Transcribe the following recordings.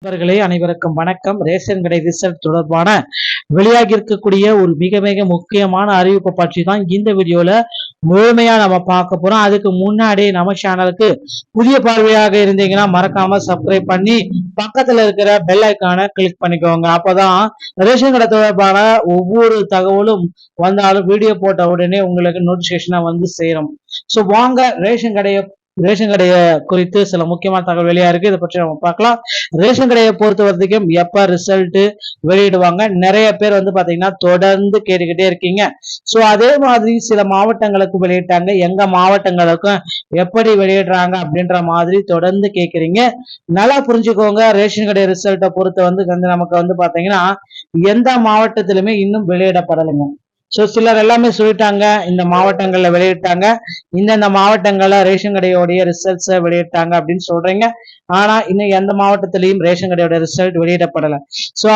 நண்பர்களே அனைவருக்கும் வணக்கம். ரேஷன் கடை ரிசல்ட் தொடர்பான வெளியாகி இருக்கக்கூடிய ஒரு மிக மிக முக்கியமான அறிவிப்பை பற்றி தான் இந்த வீடியோல முழுமையா நம்ம பார்க்க போறோம். அதுக்கு முன்னாடி நம்ம சேனலுக்கு புதிய பார்வையாக இருந்தீங்கன்னா மறக்காம சப்ஸ்கிரைப் பண்ணி பக்கத்துல இருக்கிற பெல் ஐக்கானை கிளிக் பண்ணிக்கோங்க. அப்பதான் ரேஷன் கடை தொடர்பான ஒவ்வொரு தகவலும் வந்தாலும் வீடியோ போட்ட உடனே உங்களுக்கு நோட்டிபிகேஷனா வந்து சேரும். சோ வாங்க ரேஷன் கடையை குறித்து சில முக்கியமான தகவல் வெளியா இருக்கு. இதை பற்றி நம்ம பார்க்கலாம். ரேஷன் கடையை பொறுத்த வரைக்கும் எப்ப ரிசல்ட் வெளியிடுவாங்க, நிறைய பேர் வந்து பாத்தீங்கன்னா தொடர்ந்து கேட்டுக்கிட்டே இருக்கீங்க. சோ அதே மாதிரி சில மாவட்டங்களுக்கு வெளியிட்டாங்க, எங்க மாவட்டங்களுக்கும் எப்படி வெளியிடுறாங்க அப்படின்ற மாதிரி தொடர்ந்து கேக்குறீங்க. நல்லா புரிஞ்சுக்கோங்க. ரேஷன் கடை ரிசல்ட்டை பொறுத்த வந்து நமக்கு வந்து பாத்தீங்கன்னா எந்த மாவட்டத்திலுமே இன்னும் வெளியிடப்படலைங்க. சோ சிலர் எல்லாமே சொல்லிட்டாங்க, இந்த மாவட்டங்கள்ல வெளியிட்டாங்க, இந்தந்த மாவட்டங்கள்ல ரேஷன் கடையோடைய ரிசல்ட்ஸை வெளியிட்டாங்க அப்படின்னு சொல்றீங்க. ஆனா இன்னும் எந்த மாவட்டத்திலையும் ரேஷன் கடையோட ரிசல்ட் வெளியிடப்படல. சோ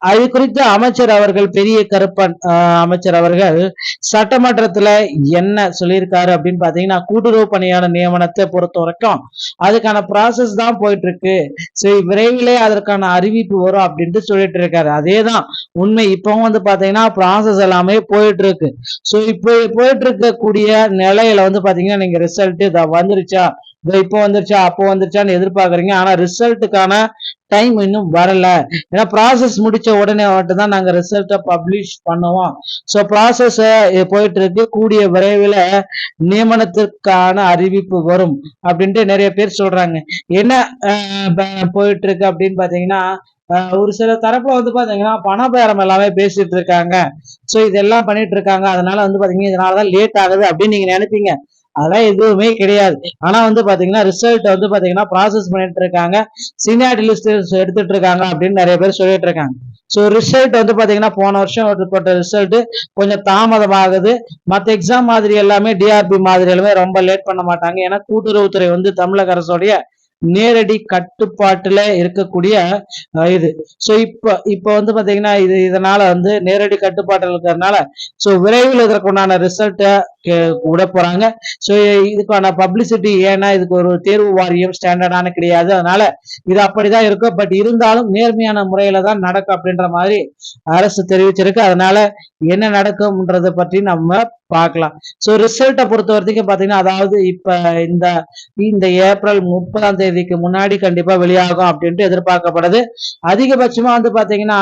அது குறித்து அமைச்சர் அவர்கள், பெரிய கருப்பன் அமைச்சர் அவர்கள் சட்டமன்றத்துல என்ன சொல்லியிருக்காரு அப்படின்னு பாத்தீங்கன்னா, கூட்டுறவு பணியாளர் நியமனத்தை பொறுத்த வரைக்கும் அதுக்கான ப்ராசஸ் தான் போயிட்டு இருக்கு. சரி, விரைவிலே அதற்கான அறிவிப்பு வரும் அப்படின்ட்டு சொல்லிட்டு இருக்காரு. அதேதான் உண்மை. இப்பவும் வந்து பாத்தீங்கன்னா ப்ராசஸ் எல்லாமே போயிட்டு இருக்கு. சோ இப்போ போயிட்டு இருக்கக்கூடிய நிலையில வந்து பாத்தீங்கன்னா நீங்க ரிசல்ட் வந்துருச்சா, இப்போ வந்துருச்சா, அப்போ வந்துருச்சான்னு எதிர்பார்க்கறீங்க. ஆனா ரிசல்ட்டுக்கான டைம் இன்னும் வரல. ஏன்னா ப்ராசஸ் முடிச்ச உடனே மட்டும் தான் நாங்க ரிசல்ட்டை பப்ளிஷ் பண்ணுவோம். ஸோ ப்ராசஸ் போயிட்டு இருக்கு. கூடிய விரைவில் நியமனத்திற்கான அறிவிப்பு வரும் அப்படின்ட்டு நிறைய பேர் சொல்றாங்க. என்ன போயிட்டு இருக்கு அப்படின்னு பாத்தீங்கன்னா, ஒரு சில தரப்புல வந்து பாத்தீங்கன்னா பணபேரம் எல்லாமே பேசிட்டு இருக்காங்க. சோ இதெல்லாம் பண்ணிட்டு இருக்காங்க. அதனால வந்து பாத்தீங்கன்னா இதனாலதான் லேட் ஆகுது அப்படின்னு நீங்க நினைப்பீங்க. அதெல்லாம் எதுவுமே கிடையாது. ஆனா வந்து பாத்தீங்கன்னா ரிசல்ட் வந்து பாத்தீங்கன்னா ப்ராசஸ் பண்ணிட்டு இருக்காங்க, சீனியாரிட்டி லிஸ்ட் எடுத்துட்டு இருக்காங்க அப்படின்னு நிறைய பேர் சொல்லிட்டு இருக்காங்க. சோ ரிசல்ட் வந்து பாத்தீங்கன்னா போன வருஷம் போட்ட ரிசல்ட் கொஞ்சம் தாமதமாகுது. மற்ற எக்ஸாம் மாதிரி எல்லாமே டிஆர்பி மாதிரி எல்லாமே ரொம்ப லேட் பண்ண மாட்டாங்க. ஏன்னா கூட்டுறவுத்துறை வந்து தமிழக அரசுடைய நேரடி கட்டுப்பாட்டுல இருக்கக்கூடிய இது. சோ இப்ப வந்து பாத்தீங்கன்னா இதனால வந்து நேரடி கட்டுப்பாட்டில் இருக்கிறதுனால சோ விரைவில் இதற்குண்டான ரிசல்ட்டை விட போறாங்க. சோ இதுக்கான பப்ளிசிட்டி, ஏன்னா இதுக்கு ஒரு தேர்வு வாரியம் ஸ்டாண்டர்டான கிடையாது, அதனால இது அப்படிதான் இருக்கும். பட் இருந்தாலும் நேர்மையான முறையில தான் நடக்கும் அப்படின்ற மாதிரி அரசு தெரிவிச்சிருக்கு. அதனால என்ன நடக்கும்ன்றதை பற்றி நம்ம பார்க்கலாம். சோ ரிசல்ட்டை பொறுத்த வரைக்கும் பாத்தீங்கன்னா, அதாவது இப்ப இந்த ஏப்ரல் 30ஆம் தேதிக்கு முன்னாடி கண்டிப்பா வெளியாகும் அப்படின்ட்டு எதிர்பார்க்கப்படுது. அதிகபட்சமா வந்து பாத்தீங்கன்னா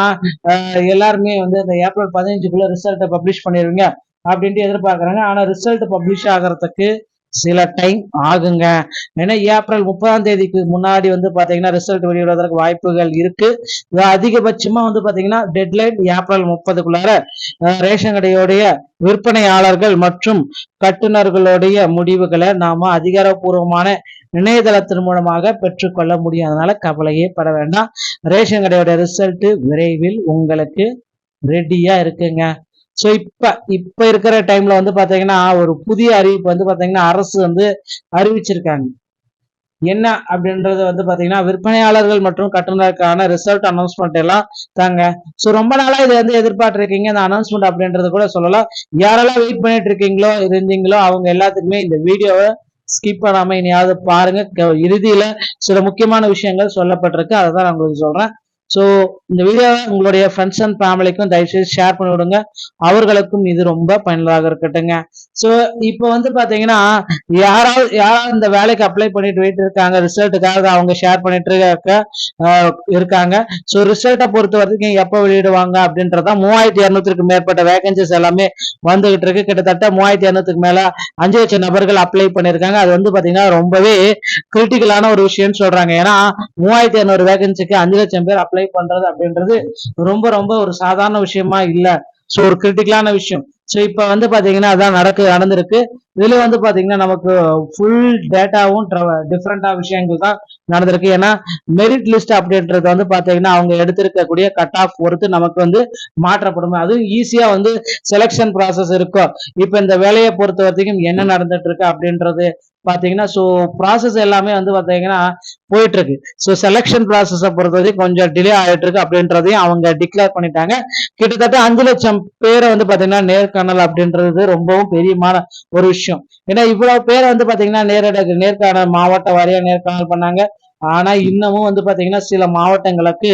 எல்லாருமே வந்து இந்த ஏப்ரல் 15க்குள்ள ரிசல்ட்டை பப்ளிஷ் பண்ணிருவீங்க அப்படின்ட்டு எதிர்பார்க்கறாங்க. ஆனா ரிசல்ட் பப்ளிஷ் ஆகிறதுக்கு சில டைம் ஆகுங்க. ஏன்னா ஏப்ரல் 30ஆம் தேதிக்கு முன்னாடி வந்து பாத்தீங்கன்னா ரிசல்ட் வெளியிடுவதற்கு வாய்ப்புகள் இருக்கு. அதிகபட்சமா வந்து பாத்தீங்கன்னா டெட்லைன் ஏப்ரல் 30க்குள்ளார ரேஷன் கடையோடைய விற்பனையாளர்கள் மற்றும் கட்டுநர்களுடைய முடிவுகளை நாம அதிகாரப்பூர்வமான இணையதளத்தின் மூலமாக பெற்றுக்கொள்ள முடியும். அதனால கவலையே பட வேண்டாம். ரேஷன் கடையோட ரிசல்ட் விரைவில் உங்களுக்கு ரெடியா இருக்குங்க. சோ இப்ப இருக்கிற டைம்ல வந்து பாத்தீங்கன்னா ஒரு புதிய அறிவிப்பு வந்து பாத்தீங்கன்னா அரசு வந்து அறிவிச்சிருக்காங்க. என்ன அப்படின்றது வந்து பாத்தீங்கன்னா, விற்பனையாளர்கள் மற்றும் கட்டுநருக்கான ரிசல்ட் அனௌன்ஸ்மெண்ட் எல்லாம் தாங்க. சோ ரொம்ப நாளா இது வந்து எதிர்பார்த்து இருக்கீங்க. இந்த அனௌன்ஸ்மெண்ட் அப்படின்றது கூட சொல்லலாம். யாரெல்லாம் வெயிட் பண்ணிட்டு இருந்தீங்களோ அவங்க எல்லாத்துக்குமே இந்த வீடியோவை ஸ்கிப் பண்ணாம இனியாவது பாருங்க. இறுதியில சில முக்கியமான விஷயங்கள் சொல்லப்பட்டிருக்கு, அதை தான் நான் உங்களுக்கு சொல்றேன். சோ இந்த வீடியோவை உங்களுடைய ஃப்ரெண்ட்ஸ் அண்ட் ஃபேமிலிக்கும் தயவுசெய்து ஷேர் பண்ணி விடுங்க. அவர்களுக்கும் இது ரொம்ப பயனுள்ளதாக இருக்கட்டுங்க. சோ இப்ப வந்து பாத்தீங்கன்னா யாராவது இந்த வேலைக்கு அப்ளை பண்ணிட்டு போயிட்டு இருக்காங்க, ரிசல்ட்டுக்காக அவங்க ஷேர் பண்ணிட்டு இருக்காங்க. சோ ரிசல்ட்டை பொறுத்த வரைக்கும் எப்ப வெளியிடுவாங்க அப்படின்றதா 3200க்கும் மேற்பட்ட வேகன்சிஸ் எல்லாமே வந்துகிட்டு இருக்கு. கிட்டத்தட்ட 3200க்கு மேல 5 லட்சம் நபர்கள் அப்ளை பண்ணிருக்காங்க. அது வந்து பாத்தீங்கன்னா ரொம்பவே கிரிட்டிக்கலான ஒரு விஷயம்னு சொல்றாங்க. ஏன்னா 3200 வேகன்சிக்கு 5 லட்சம் பேர் அப்ளை பண்றது அப்படின்றது ரொம்ப ரொம்ப ஒரு சாதாரண விஷயமா இல்ல. சோ ஒரு கிரிட்டிக்கலான விஷயம். சோ இப்ப வந்து பாத்தீங்கன்னா அதான் நடந்திருக்கு. இதுல வந்து பாத்தீங்கன்னா நமக்கு ஃபுல் டேட்டாவும் டிஃப்ரெண்டா விஷயங்கள் தான் நடந்திருக்கு. ஏன்னா மெரிட் லிஸ்ட் அப்படின்றது வந்து பாத்தீங்கன்னா அவங்க எடுத்திருக்கக்கூடிய கட் ஆஃப் பொறுத்து நமக்கு வந்து மாற்றப்படும். அதுவும் ஈஸியா வந்து செலக்ஷன் ப்ராசஸ் இருக்கும். இப்ப இந்த வேலையை பொறுத்த வரைக்கும் என்ன நடந்துட்டு இருக்கு அப்படின்றது பாத்தீங்கன்னா சோ ப்ராசஸ் எல்லாமே வந்து பாத்தீங்கன்னா போயிட்டு இருக்கு. சோ செலக்ஷன் ப்ராசஸை பொறுத்த வரைக்கும் கொஞ்சம் டிலே ஆயிட்டு இருக்கு அப்படின்றதையும் அவங்க டிக்ளேர் பண்ணிட்டாங்க. கிட்டத்தட்ட 5 லட்சம் பேரை வந்து பாத்தீங்கன்னா நேர்காணல் அப்படின்றது ரொம்பவும் பெரியமான ஒரு விஷயம். ஏன்னா இவ்வளவு பேரை வந்து பாத்தீங்கன்னா நேர்காணல் மாவட்ட வாரியா நேர்காணல் பண்ணாங்க. ஆனா இன்னமும் வந்து பாத்தீங்கன்னா சில மாவட்டங்களுக்கு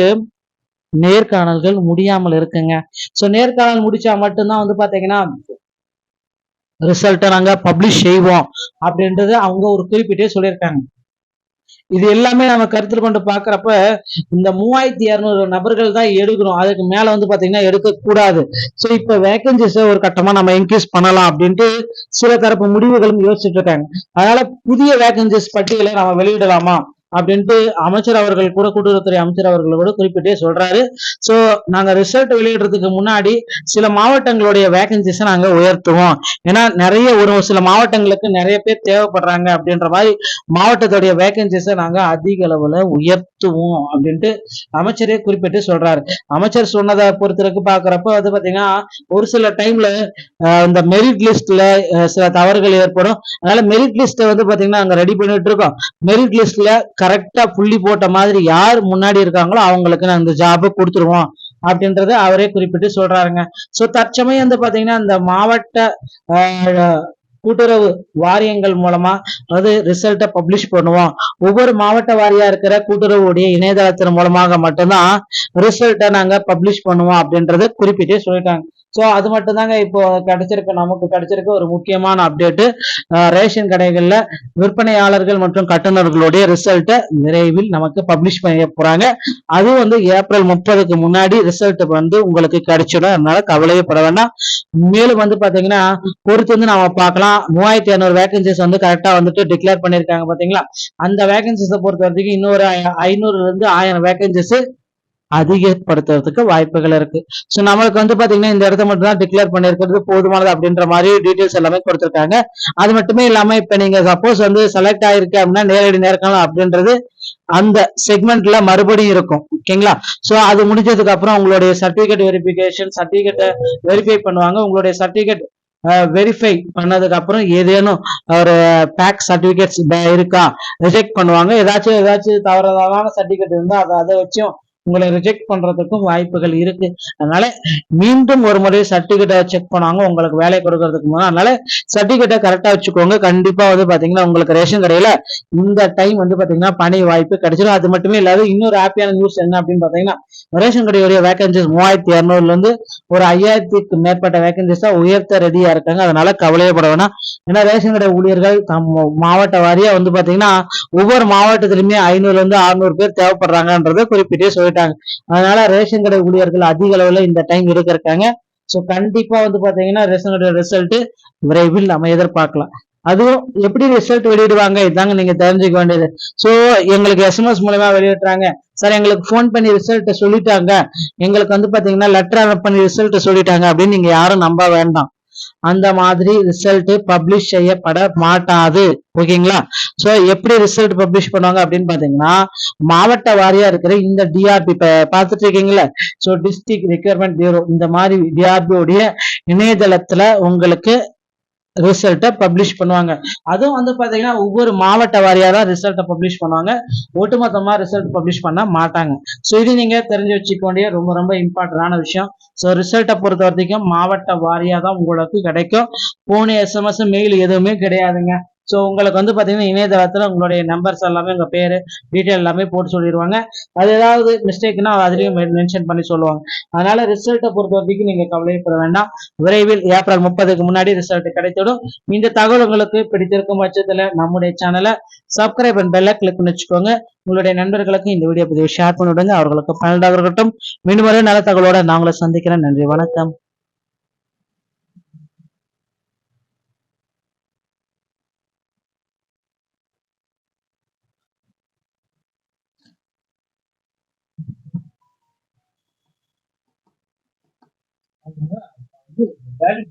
நேர்காணல்கள் முடியாமல் இருக்குங்க. சோ நேர்காணல் முடிச்சா மட்டும்தான் வந்து பாத்தீங்கன்னா ரிசல்ட்டை நாங்க பப்ளிஷ் செய்வோம் அப்படின்றது அவங்க ஒரு குறிப்பிட்டே சொல்லியிருக்காங்க. இது எல்லாமே நம்ம கருத்தில் கொண்டு பாக்குறப்ப இந்த 3200 நபர்கள் தான் எடுக்கிறோம், அதுக்கு மேல வந்து பாத்தீங்கன்னா எடுக்க கூடாது. சோ இப்ப வேகன்சிஸ் ஒரு கட்டமா நம்ம இன்க்ரீஸ் பண்ணலாம் அப்படின்ட்டு சில தரப்பு முடிவுகளும் யோசிச்சுட்டு இருக்காங்க. அதனால புதிய வேகன்சிஸ் பட்டியலை நம்ம வெளியிடலாமா அப்படின்ட்டு அமைச்சர் அவர்கள் கூட, கூட்டுறவுத்துறை அமைச்சர் அவர்கள் கூட குறிப்பிட்டே சொல்றாரு. சோ நாங்க ரிசல்ட் வெளியிடுறதுக்கு முன்னாடி சில மாவட்டங்களுடைய வேகன்சிஸ் நாங்க உயர்த்துவோம். ஏன்னா நிறைய ஒரு சில மாவட்டங்களுக்கு நிறைய பேர் தேவைப்படுறாங்க அப்படின்ற மாதிரி மாவட்டத்துடைய வேகன்சிஸ் நாங்க அதிக அளவுல உயர்த்துவோம் அப்படின்ட்டு அமைச்சரே குறிப்பிட்டு சொல்றாரு. அமைச்சர் சொன்னதை பொறுத்தவரைக்கும் பாக்குறப்ப வந்து பாத்தீங்கன்னா ஒரு சில டைம்ல இந்த மெரிட் லிஸ்ட்ல சில தவறுகள் ஏற்படும். அதனால மெரிட் லிஸ்ட் வந்து பாத்தீங்கன்னா நாங்க ரெடி பண்ணிட்டு இருக்கோம். மெரிட் லிஸ்ட்ல கரெக்டா புள்ளி போட்ட மாதிரி யார் முன்னாடி இருக்காங்களோ அவங்களுக்கு நான் இந்த ஜாப் கொடுத்துருவோம் அப்படின்றத அவரே குறிப்பிட்டு சொல்றாருங்க. சோ தற்சமயம் வந்து பாத்தீங்கன்னா இந்த மாவட்ட கூட்டுறவு வாரியங்கள் மூலமா அதாவது ரிசல்ட்டை பப்ளிஷ் பண்ணுவோம். ஒவ்வொரு மாவட்ட வாரியா இருக்கிற கூட்டுறவுடைய இணையதளத்தின் மூலமாக மட்டும்தான் ரிசல்ட்டை நாங்க பப்ளிஷ் பண்ணுவோம் அப்படின்றத குறிப்பிட்டே சொல்லிட்டாங்க. சோ அது மட்டும் தாங்க இப்போ நமக்கு கிடைச்சிருக்க ஒரு முக்கியமான அப்டேட். ரேஷன் கடைகள்ல விற்பனையாளர்கள் மற்றும் கட்டுநர்களுடைய ரிசல்ட்டை விரைவில் நமக்கு பப்ளிஷ் பண்ண போறாங்க. அதுவும் வந்து ஏப்ரல் 30க்கு முன்னாடி ரிசல்ட் வந்து உங்களுக்கு கிடைச்சிடும், அதனால கவலையப்பட வேண்டாம். மேலும் வந்து பாத்தீங்கன்னா பொறுத்து வந்து நம்ம பார்க்கலாம். 3200 வேகன்சிஸ் வந்து கரெக்டா வந்துட்டு டிக்ளேர் பண்ணிருக்காங்க பாத்தீங்களா. அந்த வேகன்சிஸை பொறுத்த வரைக்கும் இன்னொரு 500ல இருந்து 1000 வேகன்சிஸ் அதிகப்படுத்துறதுக்கு வாய்ப்புகள் இருக்கு. சோ நம்மளுக்கு வந்து பாத்தீங்கன்னா இந்த இடத்த மட்டும் தான் டிக்ளேர் பண்ணிருக்கிறது போதுமானது அப்படின்ற மாதிரி டீடைல்ஸ் எல்லாமே கொடுத்திருக்காங்க. அது மட்டுமே இல்லாம இப்ப நீங்க சப்போஸ் வந்து செலக்ட் ஆயிருக்கு அப்படின்னா நேரடி நேர்காணல் அப்படின்றது அந்த செக்மெண்ட்ல மறுபடியும் இருக்கும். ஓகேங்களா. சோ அது முடிஞ்சதுக்கு அப்புறம் உங்களுடைய சர்டிபிகேட் வெரிஃபிகேஷன், சர்டிபிகேட்டை வெரிஃபை பண்ணுவாங்க. உங்களுடைய சர்டிபிகேட் வெரிஃபை பண்ணதுக்கு அப்புறம் ஏதேனும் ஒரு பேக் சர்டிபிகேட்ஸ் இருக்கா ரிஜெக்ட் பண்ணுவாங்க. ஏதாச்சும் தவறான சர்டிபிகேட் இருந்தா அதை வச்சும் உங்களை ரிஜெக்ட் பண்றதுக்கும் வாய்ப்புகள் இருக்கு. அதனால மீண்டும் ஒரு முறை சர்டிபிகேட்டை செக் பண்ணுவாங்க உங்களுக்கு வேலை கொடுக்கறதுக்கு முன்னாடி. அதனால சர்டிபிகேட்டை கரெக்டா வச்சுக்கோங்க. கண்டிப்பா வந்து பாத்தீங்கன்னா உங்களுக்கு ரேஷன் கடையில இந்த டைம் வந்து பாத்தீங்கன்னா பணி வாய்ப்பு கிடைச்சிடும். அது மட்டுமே இல்லாத இன்னொரு ஹாப்பியான நியூஸ் என்ன அப்படின்னு பாத்தீங்கன்னா ரேஷன் கடையுடைய வேகன்சிஸ் 3200ல இருந்து ஒரு 5000க்கு மேற்பட்ட வேகன்சிஸா உயர்த்த ரெடியா இருக்காங்க. அதனால கவலையப்பட வேணாம். ஏன்னா ரேஷன் கடை ஊழியர்கள் மாவட்ட வாரியா வந்து பாத்தீங்கன்னா ஒவ்வொரு மாவட்டத்திலுமே 500ல இருந்து 600 பேர் தேவைப்படுறாங்கன்றத குறிப்பிட்டே சொல்லிட்டாங்க. அதனால ரேஷன் கடை ஊழியர்கள் அதிக அளவுல இந்த டைம் இருக்காங்க. சோ கண்டிப்பா வந்து பாத்தீங்கன்னா ரேஷன் கடை ரிசல்ட் விரைவில் நம்ம எதிர்பார்க்கலாம். அதுவும் எப்படி ரிசல்ட் வெளியிடுவாங்க இதாங்க நீங்க தெரிஞ்சுக்க வேண்டியது. சோ எங்களுக்கு எஸ்எம்எஸ் மூலமா வெளியிடுறாங்க சார், எங்களுக்கு போன் பண்ணி ரிசல்ட் சொல்லிட்டாங்க, எங்களுக்கு வந்து பாத்தீங்கன்னா லெட்டர் பண்ணி ரிசல்ட் சொல்லிட்டாங்க அப்படின்னு நீங்க யாரும் நம்ப வேண்டாம். அந்த மாதிரி ரிசல்ட் பப்ளிஷ் செய்யப்பட மாட்டாது. ஓகேங்களா. சோ எப்படி ரிசல்ட் பப்ளிஷ் பண்ணுவாங்க அப்படின்னு பாத்தீங்கன்னா மாவட்ட வாரியா இருக்கிற இந்த டிஆர்பி பார்த்துட்டு இருக்கீங்களா. சோ டிஸ்ட்ரிக்ட் ரெக்யர்மெண்ட் பியூரோ இந்த மாதிரி டிஆர்பி உடைய இணையதளத்துல உங்களுக்கு ரிசல்ட்டை பப்ளிஷ் பண்ணுவாங்க. அதுவும் வந்து பாத்தீங்கன்னா ஒவ்வொரு மாவட்ட வாரியா தான் ரிசல்ட்டை பப்ளிஷ் பண்ணுவாங்க, ஒட்டுமொத்தமா ரிசல்ட் பப்ளிஷ் பண்ண மாட்டாங்க. ஸோ இது நீங்க தெரிஞ்சு வச்சுக்க வேண்டிய ரொம்ப ரொம்ப இம்பார்ட்டன்டான விஷயம். ஸோ ரிசல்ட்டை பொறுத்த வரைக்கும் மாவட்ட வாரியா தான் உங்களுக்கு கிடைக்கும். போன எஸ்எம்எஸ் மெயில் எதுவுமே கிடையாதுங்க. ஸோ உங்களுக்கு வந்து பாத்தீங்கன்னா இணையதளத்துல உங்களுடைய நம்பர்ஸ் எல்லாமே உங்க பேரு டீட்டெயில் எல்லாமே போட்டு சொல்லிடுவாங்க. அது ஏதாவது மிஸ்டேக்னா அதுலயும் மென்ஷன் பண்ணி சொல்லுவாங்க. அதனால ரிசல்ட்டை பொறுத்த வரைக்கும் நீங்க கவலைப்பட வேண்டாம். விரைவில் ஏப்ரல் 30க்கு முன்னாடி ரிசல்ட் கிடைத்திடும். இந்த தகவல் உங்களுக்கு பிடித்திருக்கும் பட்சத்துல நம்முடைய சேனலை சப்ஸ்கிரைப் அண்ட் பெல்ல கிளிக் பண்ணி வச்சுக்கோங்க. உங்களுடைய நண்பர்களுக்கு இந்த வீடியோ பதிவு ஷேர் பண்ணிவிடுங்க, அவர்களுக்கு பயனுள்ளதாக இருக்கட்டும். மீண்டும் ஒரு நல்ல தகவலோட நான் உங்களை சந்திக்கிறேன். நன்றி, வணக்கம். வேல்யூ